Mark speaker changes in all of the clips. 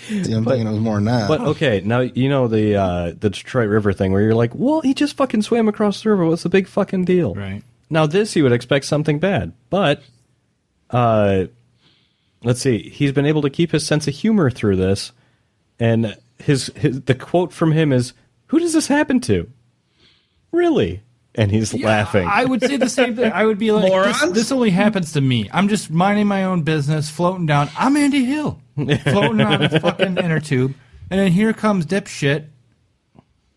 Speaker 1: See, I'm thinking it was more than that.
Speaker 2: But okay, now you know the Detroit River thing where you're like, well, he just fucking swam across the river. What's the big fucking deal?
Speaker 3: Right.
Speaker 2: Now this you would expect something bad, but let's see. He's been able to keep his sense of humor through this, and the quote from him is, "Who does this happen to?" Really? And he's laughing.
Speaker 3: I would say the same thing. I would be like, this only happens to me. I'm just minding my own business, floating down. I'm Andy Hill, floating on a fucking inner tube, and then here comes dipshit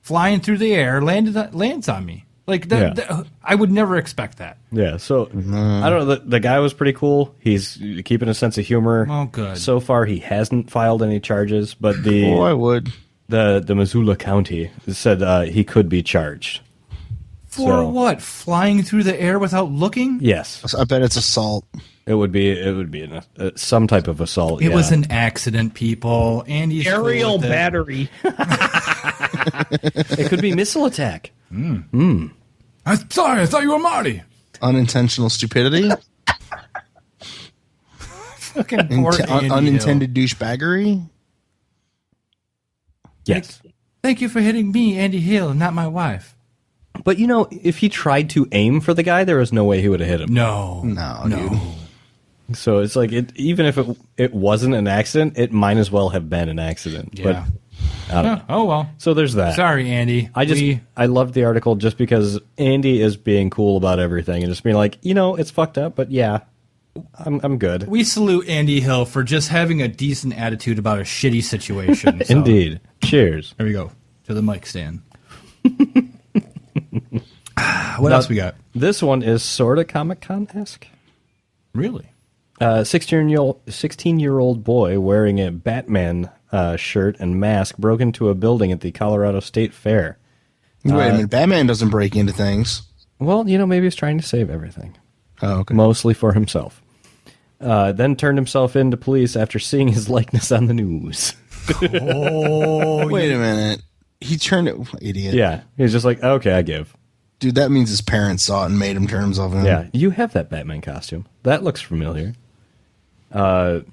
Speaker 3: flying through the air, lands on me. Like that, I would never expect that.
Speaker 2: Yeah, so I don't know. The guy was pretty cool. He's keeping a sense of humor.
Speaker 3: Oh, good.
Speaker 2: So far, he hasn't filed any charges, but
Speaker 1: I would.
Speaker 2: The Missoula County said he could be charged.
Speaker 3: For what? Flying through the air without looking?
Speaker 2: Yes.
Speaker 1: I bet it's assault.
Speaker 2: It would be some type of assault.
Speaker 3: It was an accident, people. Andy's
Speaker 4: aerial battery.
Speaker 2: It could be missile attack.
Speaker 3: I'm sorry, I thought you were Marty.
Speaker 1: Unintentional stupidity.
Speaker 3: Fucking poor Andy
Speaker 1: unintended douchebaggery.
Speaker 2: Yes.
Speaker 3: Thank you for hitting me, Andy Hill, not my wife.
Speaker 2: But, you know, if he tried to aim for the guy, there was no way he would have hit him.
Speaker 3: No,
Speaker 1: dude.
Speaker 2: So it's like, even if it wasn't an accident, it might as well have been an accident.
Speaker 3: Yeah.
Speaker 2: But I don't know.
Speaker 3: Oh, well.
Speaker 2: So there's that.
Speaker 3: Sorry, Andy.
Speaker 2: I loved the article just because Andy is being cool about everything and just being like, you know, it's fucked up, but yeah, I'm good.
Speaker 3: We salute Andy Hill for just having a decent attitude about a shitty situation. So.
Speaker 2: Indeed. Cheers.
Speaker 3: There we go. To the mic stand. What else we got?
Speaker 2: This one is sort of Comic-Con-esque.
Speaker 3: Really?
Speaker 2: 16-year-old boy wearing a Batman shirt and mask broke into a building at the Colorado State Fair.
Speaker 1: Wait a minute. Batman doesn't break into things.
Speaker 2: Well, you know, maybe he's trying to save everything.
Speaker 1: Oh, okay.
Speaker 2: Mostly for himself. Then turned himself in to police after seeing his likeness on the news.
Speaker 3: Oh,
Speaker 1: wait a minute. He turned it. Idiot.
Speaker 2: Yeah. He's just like, okay, I give.
Speaker 1: Dude, that means his parents saw it and made him turn himself in.
Speaker 2: Yeah. You have that Batman costume. That looks familiar. The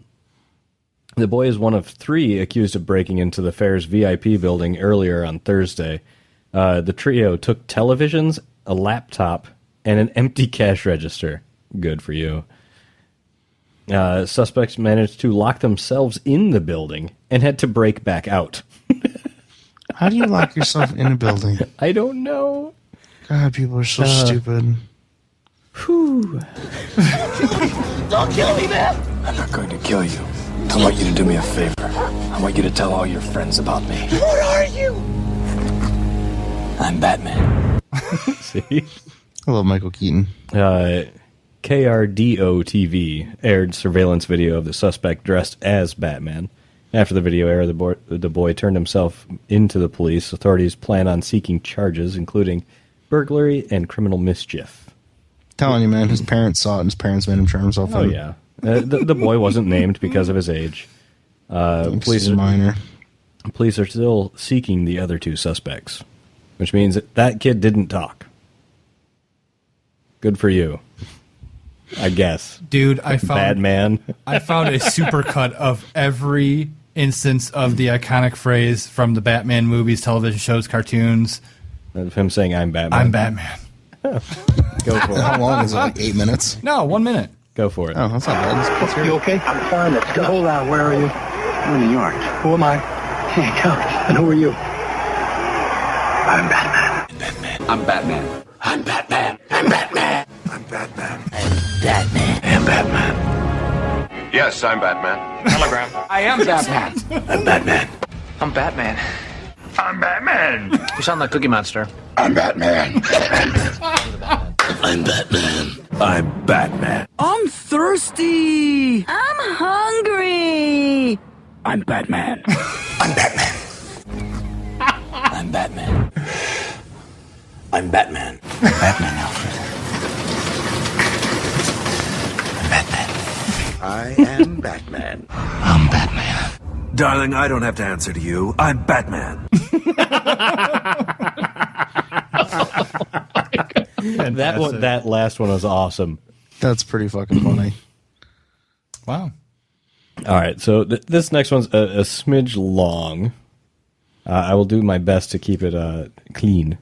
Speaker 2: boy is one of 3 accused of breaking into the fair's VIP building earlier on Thursday. The trio took televisions, a laptop, and an empty cash register. Good for you. Suspects managed to lock themselves in the building and had to break back out.
Speaker 1: How do you lock yourself in a building?
Speaker 2: I don't know.
Speaker 1: God, people are so stupid.
Speaker 2: Whew.
Speaker 5: Don't kill me, man! I'm not going to kill you. I want you to do me a favor. I want you to tell all your friends about me.
Speaker 4: What are you?
Speaker 5: I'm Batman.
Speaker 2: See?
Speaker 1: I love Michael Keaton.
Speaker 2: KRDO-TV aired surveillance video of the suspect dressed as Batman. After the video aired, the boy turned himself into the police. Authorities plan on seeking charges, including burglary and criminal mischief.
Speaker 1: Telling you, man, his parents saw it and his parents made him turn himself in.
Speaker 2: Oh, yeah. The boy wasn't named because of his age. Police are still seeking the other 2 suspects, which means that kid didn't talk. Good for you, I guess.
Speaker 3: Dude, I found
Speaker 2: Batman.
Speaker 3: I found a supercut of every instance of the iconic phrase from the Batman movies, television shows, cartoons.
Speaker 2: Of him saying, I'm Batman.
Speaker 3: I'm Batman.
Speaker 2: Go for it.
Speaker 1: How long is it? Like 8 minutes?
Speaker 3: No, 1 minute.
Speaker 2: Go for it.
Speaker 1: Oh, that's not bad. Let's hear it.
Speaker 4: You okay?
Speaker 5: I'm fine. Let's go.
Speaker 4: Hold on, where are you?
Speaker 5: I'm in New York.
Speaker 4: Who am I?
Speaker 5: Hey, Coach.
Speaker 4: And who are you?
Speaker 5: I'm Batman. I'm Batman. I'm Batman. I'm Batman.
Speaker 4: I'm Batman.
Speaker 5: I'm Batman. I'm Batman.
Speaker 6: Yes, I'm Batman.
Speaker 5: Telegram. I am Batman. I'm Batman. I'm Batman.
Speaker 6: I'm Batman.
Speaker 5: You sound like Cookie Monster.
Speaker 6: I'm Batman.
Speaker 5: I'm Batman. I'm Batman.
Speaker 7: I'm thirsty. I'm hungry.
Speaker 5: I'm Batman.
Speaker 6: I'm Batman.
Speaker 5: I'm Batman. I'm Batman. I'm Batman, Alfred. I'm Batman.
Speaker 6: I am Batman.
Speaker 5: I'm Batman.
Speaker 6: Darling, I don't have to answer to you. I'm Batman.
Speaker 2: That last one was awesome.
Speaker 1: That's pretty fucking funny.
Speaker 3: Wow.
Speaker 2: All right, so this next one's a smidge long. I will do my best to keep it clean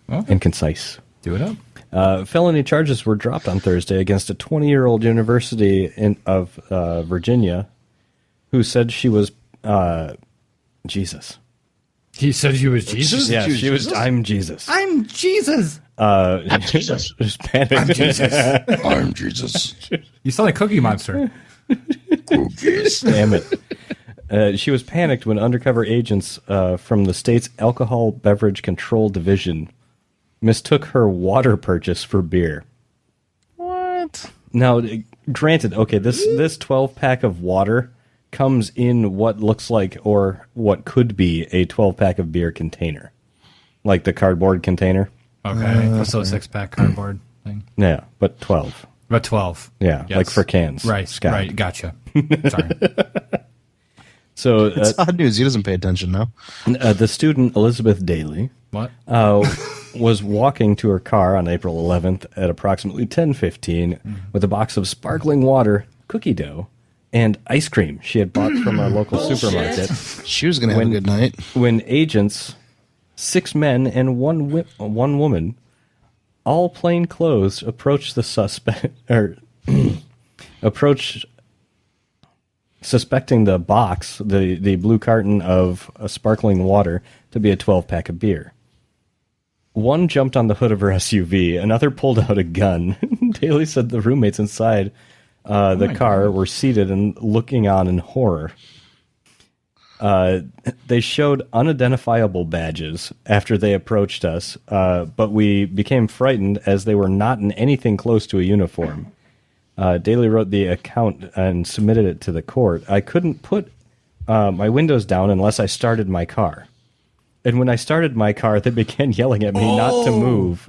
Speaker 2: and concise.
Speaker 3: Do it up.
Speaker 2: Felony charges were dropped on Thursday against a 20-year-old University of Virginia who said she was Jesus.
Speaker 3: He said she was Jesus?
Speaker 2: Yeah, she was. I'm Jesus.
Speaker 3: I'm Jesus.
Speaker 2: I'm Jesus. Just panicked.
Speaker 3: I'm Jesus.
Speaker 1: I'm Jesus.
Speaker 3: You sound like Cookie Monster.
Speaker 1: Cookies.
Speaker 2: Damn it. She was panicked when undercover agents from the state's Alcohol Beverage Control Division mistook her water purchase for beer.
Speaker 1: What?
Speaker 2: Now, granted, okay, this 12-pack of water comes in what looks like or what could be a 12-pack of beer container, like the cardboard container.
Speaker 3: Okay, so a 6-pack cardboard thing.
Speaker 2: Yeah, but 12.
Speaker 3: But 12.
Speaker 2: Yeah,
Speaker 3: Yes.
Speaker 2: like for cans.
Speaker 3: Right,
Speaker 2: Scott.
Speaker 3: right, gotcha. Sorry.
Speaker 2: So
Speaker 1: It's odd news. He doesn't pay attention now.
Speaker 2: the student, Elizabeth Daly,
Speaker 3: What?
Speaker 2: was walking to her car on April 11th at approximately 10:15 with a box of sparkling water, cookie dough, and ice cream she had bought from a local supermarket.
Speaker 1: She was going to have a good night.
Speaker 2: When agents, 6 men and one woman, all plain clothes, approached the suspect or approached suspecting the box, the blue carton of sparkling water, to be a 12-pack of beer. One jumped on the hood of her SUV. Another pulled out a gun. Daly said the roommates inside the car were seated and looking on in horror. They showed unidentifiable badges after they approached us, but we became frightened as they were not in anything close to a uniform. Daly wrote the account and submitted it to the court. I couldn't put my windows down unless I started my car. And when I started my car, they began yelling at me not to move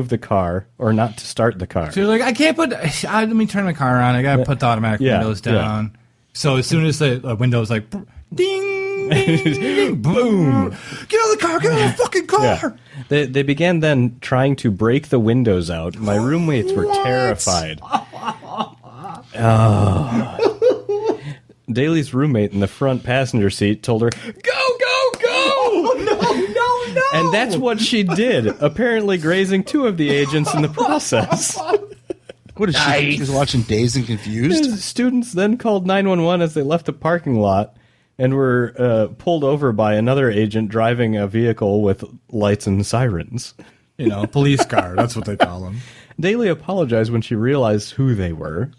Speaker 2: the car or not to start the car.
Speaker 3: So you're like, I can't put. Let me turn my car on. I gotta put the automatic windows down. Yeah. So as soon as the window's like, ding, ding, ding, boom, get out of the car, get out of the fucking car.
Speaker 2: Yeah. They began then trying to break the windows out. My roommates were terrified. Daly's roommate in the front passenger seat told her, "Go, go, go!"
Speaker 3: Oh, no.
Speaker 2: And that's what she did, apparently grazing 2 of the agents in the process.
Speaker 1: What is she? She was watching Dazed and Confused?
Speaker 2: Students then called 911 as they left the parking lot and were pulled over by another agent driving a vehicle with lights and sirens.
Speaker 3: You know, police car. That's what they call them.
Speaker 2: Daly apologized when she realized who they were,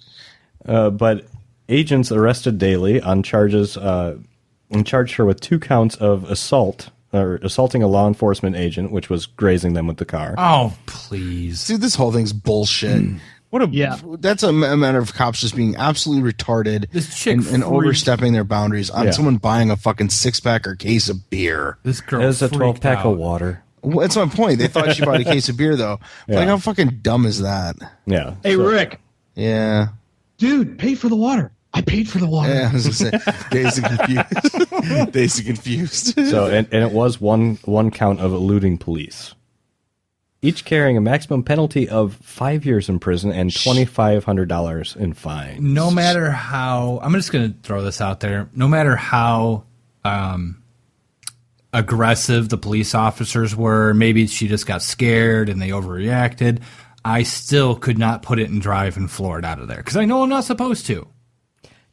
Speaker 2: but agents arrested Daly on charges and charged her with 2 counts of assault, or assaulting a law enforcement agent, which was grazing them with the car.
Speaker 3: Oh, please.
Speaker 1: Dude, this whole thing's bullshit. That's a matter of cops just being absolutely retarded and overstepping their boundaries on someone buying a fucking 6-pack or case of beer.
Speaker 3: This girl
Speaker 2: is a 12-pack of water.
Speaker 1: Well, that's my point. They thought she bought a case of beer, though.
Speaker 2: Yeah.
Speaker 1: Like, how fucking dumb is that?
Speaker 2: Yeah.
Speaker 8: Hey, Rick.
Speaker 1: Yeah.
Speaker 8: Dude, pay for the water. I paid for the water.
Speaker 1: Yeah, I was going to say, dazed and confused. Dazed and confused.
Speaker 2: So, and it was one count of eluding police. Each carrying a maximum penalty of 5 years in prison and $2,500 in fines.
Speaker 3: No matter how, I'm just going to throw this out there. No matter how aggressive the police officers were, maybe she just got scared and they overreacted, I still could not put it in drive and floor it out of there because I know I'm not supposed to.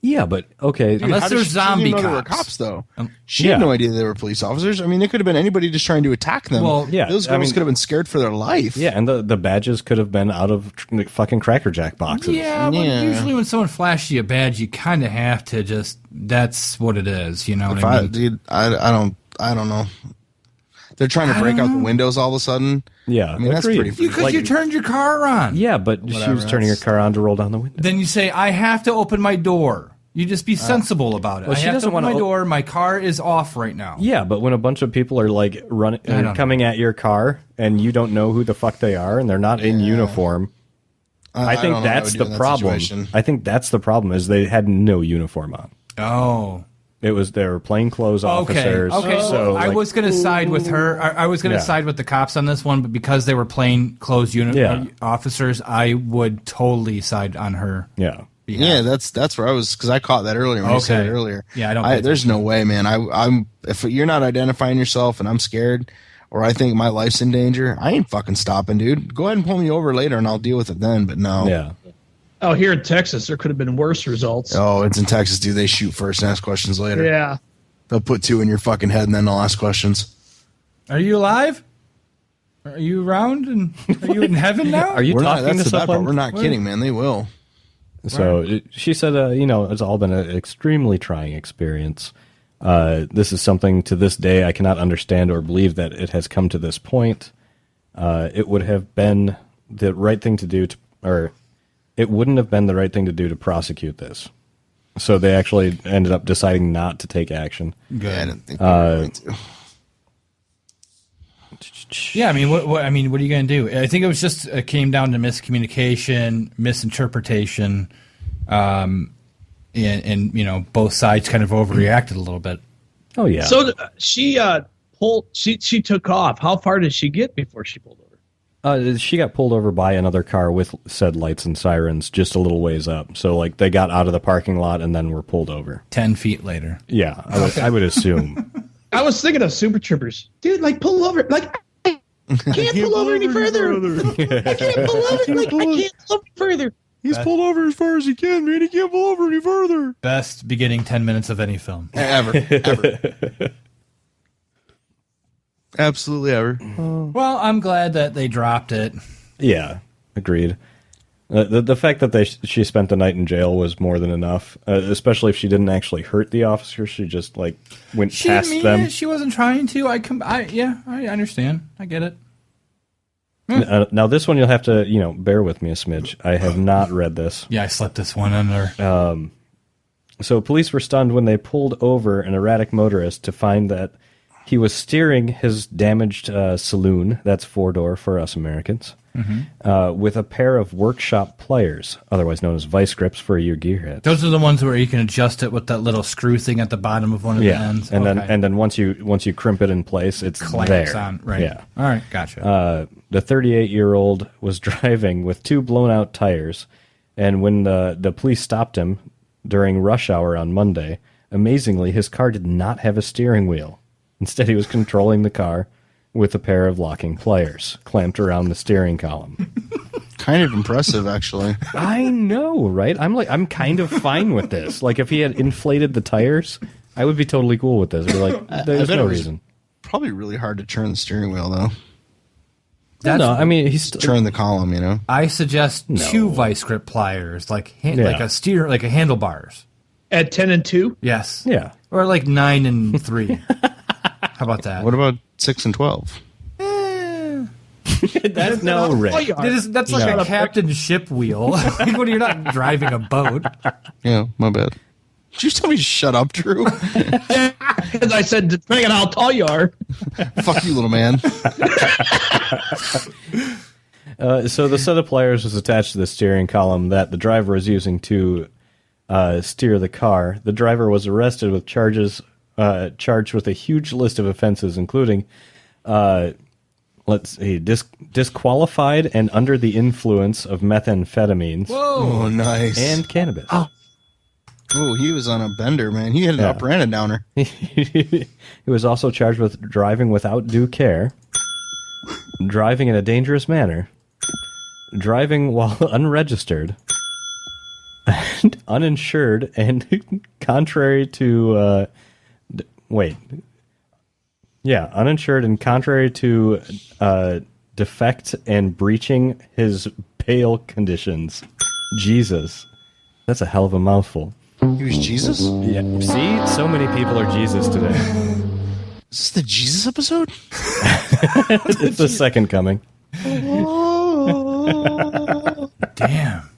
Speaker 2: Yeah, but okay.
Speaker 1: Dude,
Speaker 3: unless there's zombie cops.
Speaker 1: They were cops, though. She had no idea they were police officers. I mean, it could have been anybody just trying to attack them.
Speaker 3: Well,
Speaker 2: yeah,
Speaker 1: those girls could have been scared for their life.
Speaker 2: Yeah, and the badges could have been out of fucking Cracker Jack boxes.
Speaker 3: Yeah, but usually when someone flashes you a badge, you kind of have to just. That's what it is. You know what I mean?
Speaker 1: Dude, I don't know. They're trying to break out the windows all of a sudden.
Speaker 2: Yeah,
Speaker 1: I mean that's pretty.
Speaker 3: Because you turned your car on.
Speaker 2: Yeah, but she was turning her car on to roll down the window.
Speaker 3: Then you say, "I have to open my door." You just be sensible about it.
Speaker 2: Well,
Speaker 3: I have to open my door. My car is off right now.
Speaker 2: Yeah, but when a bunch of people are like running, coming at your car, and you don't know who the fuck they are, and they're not in uniform, I think that's the problem. I think that's the problem is they had no uniform on.
Speaker 3: Oh.
Speaker 2: They were plainclothes officers.
Speaker 3: Okay.
Speaker 2: So
Speaker 3: I was going to side with her. I was going to side with the cops on this one, but because they were plainclothes officers, I would totally side on her.
Speaker 2: Yeah.
Speaker 1: Yeah, that's where I was, because I caught that earlier when you said it earlier.
Speaker 3: Yeah, I don't.
Speaker 1: There's no way, man. I'm if you're not identifying yourself and I'm scared, or I think my life's in danger, I ain't fucking stopping, dude. Go ahead and pull me over later, and I'll deal with it then. But no.
Speaker 2: Yeah.
Speaker 8: Oh, here in Texas, there could have been worse results.
Speaker 1: Oh, it's in Texas, dude. They shoot first and ask questions later.
Speaker 8: Yeah.
Speaker 1: They'll put 2 in your fucking head, and then they'll ask questions.
Speaker 3: Are you alive? Are you around? And are you in heaven now?
Speaker 2: Are you talking to someone?
Speaker 1: We're not kidding, man. They will.
Speaker 2: So she said, it's all been an extremely trying experience. This is something to this day I cannot understand or believe that it has come to this point. It would have been the right thing to do it wouldn't have been the right thing to do to prosecute this. So they actually ended up deciding not to take action.
Speaker 3: Good.
Speaker 1: Yeah, I didn't think they were going to.
Speaker 3: Yeah, I mean, what are you going to do? I think it came down to miscommunication, misinterpretation, and both sides kind of overreacted a little bit.
Speaker 2: Oh yeah.
Speaker 8: So she took off. How far did she get before she pulled over?
Speaker 2: She got pulled over by another car with said lights and sirens just a little ways up. So like they got out of the parking lot and then were pulled over.
Speaker 3: 10 feet later.
Speaker 2: Yeah, I would assume.
Speaker 8: I was thinking of Super Troopers. Dude, like pull over. Like I can't pull over any further. I can't pull over. Like I can't pull over further.
Speaker 1: He's pulled over as far as he can, man. He can't pull over any further.
Speaker 3: Best beginning 10 minutes of any film.
Speaker 1: Ever. Absolutely ever.
Speaker 3: Well, I'm glad that they dropped it.
Speaker 2: Yeah, agreed. The fact that she spent the night in jail was more than enough, especially if she didn't actually hurt the officer. She just went past them.
Speaker 3: She wasn't trying to. I understand. I get it.
Speaker 2: Now this one you'll have to bear with me a smidge. I have not read this.
Speaker 3: Yeah, I slept this one under.
Speaker 2: So police were stunned when they pulled over an erratic motorist to find that he was steering his damaged saloon, that's 4-door for us Americans, with a pair of workshop pliers, otherwise known as vice grips for your gearheads.
Speaker 3: Those are the ones where you can adjust it with that little screw thing at the bottom of one of the ends.
Speaker 2: And then once you crimp it in place, it's
Speaker 3: clamps
Speaker 2: there.
Speaker 3: On, right.
Speaker 2: Yeah.
Speaker 3: All right, gotcha.
Speaker 2: The 38-year-old was driving with 2 blown-out tires, and when the police stopped him during rush hour on Monday, amazingly, his car did not have a steering wheel. Instead, he was controlling the car with a pair of locking pliers clamped around the steering column.
Speaker 1: Kind of impressive, actually.
Speaker 2: I know, right? I'm kind of fine with this. Like, if he had inflated the tires, I would be totally cool with this. I'd be like, there's no reason.
Speaker 1: Probably really hard to turn the steering wheel, though.
Speaker 2: No, I mean, he's
Speaker 1: turn the column,
Speaker 3: I suggest 2 vice grip pliers, like a handlebars.
Speaker 8: At 10 and 2?
Speaker 3: Yes.
Speaker 2: Yeah.
Speaker 3: Or like 9 and 3. How about that?
Speaker 1: What about 6 and 12?
Speaker 2: That's no right.
Speaker 3: That's like a captain's ship wheel. When you're not driving a boat.
Speaker 1: Yeah, my bad. Did you tell me to shut up, Drew?
Speaker 8: Because I said, depending on how tall you are.
Speaker 1: Fuck you, little man.
Speaker 2: So the set of pliers was attached to the steering column that the driver was using to steer the car. The driver was arrested with charged with a huge list of offenses, including, disqualified and under the influence of methamphetamines.
Speaker 3: Whoa,
Speaker 1: nice.
Speaker 2: And cannabis.
Speaker 1: Oh, he was on a bender, man. He had an upper and a downer.
Speaker 2: He was also charged with driving without due care, driving in a dangerous manner, driving while unregistered, and uninsured, and contrary to uninsured and contrary to defect and breaching his bail conditions. Jesus, that's a hell of a mouthful.
Speaker 1: He was Jesus?
Speaker 2: Yeah. See, so many people are Jesus today.
Speaker 1: Is this the Jesus episode?
Speaker 2: It's the second coming.
Speaker 3: Damn.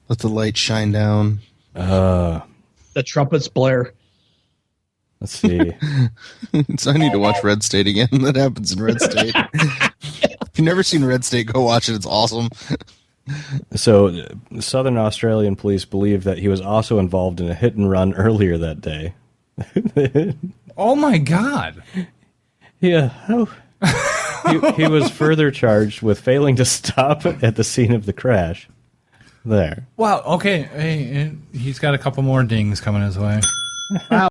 Speaker 1: Let the light shine down.
Speaker 8: The trumpets blare.
Speaker 2: Let's see.
Speaker 1: I need to watch Red State again. That happens in Red State. If you've never seen Red State, go watch it. It's awesome.
Speaker 2: So, Southern Australian police believe that he was also involved in a hit and run earlier that day.
Speaker 3: Oh my God!
Speaker 2: Yeah, he was further charged with failing to stop at the scene of the crash. There.
Speaker 3: Wow. Okay. Hey, he's got a couple more dings coming his way. Wow.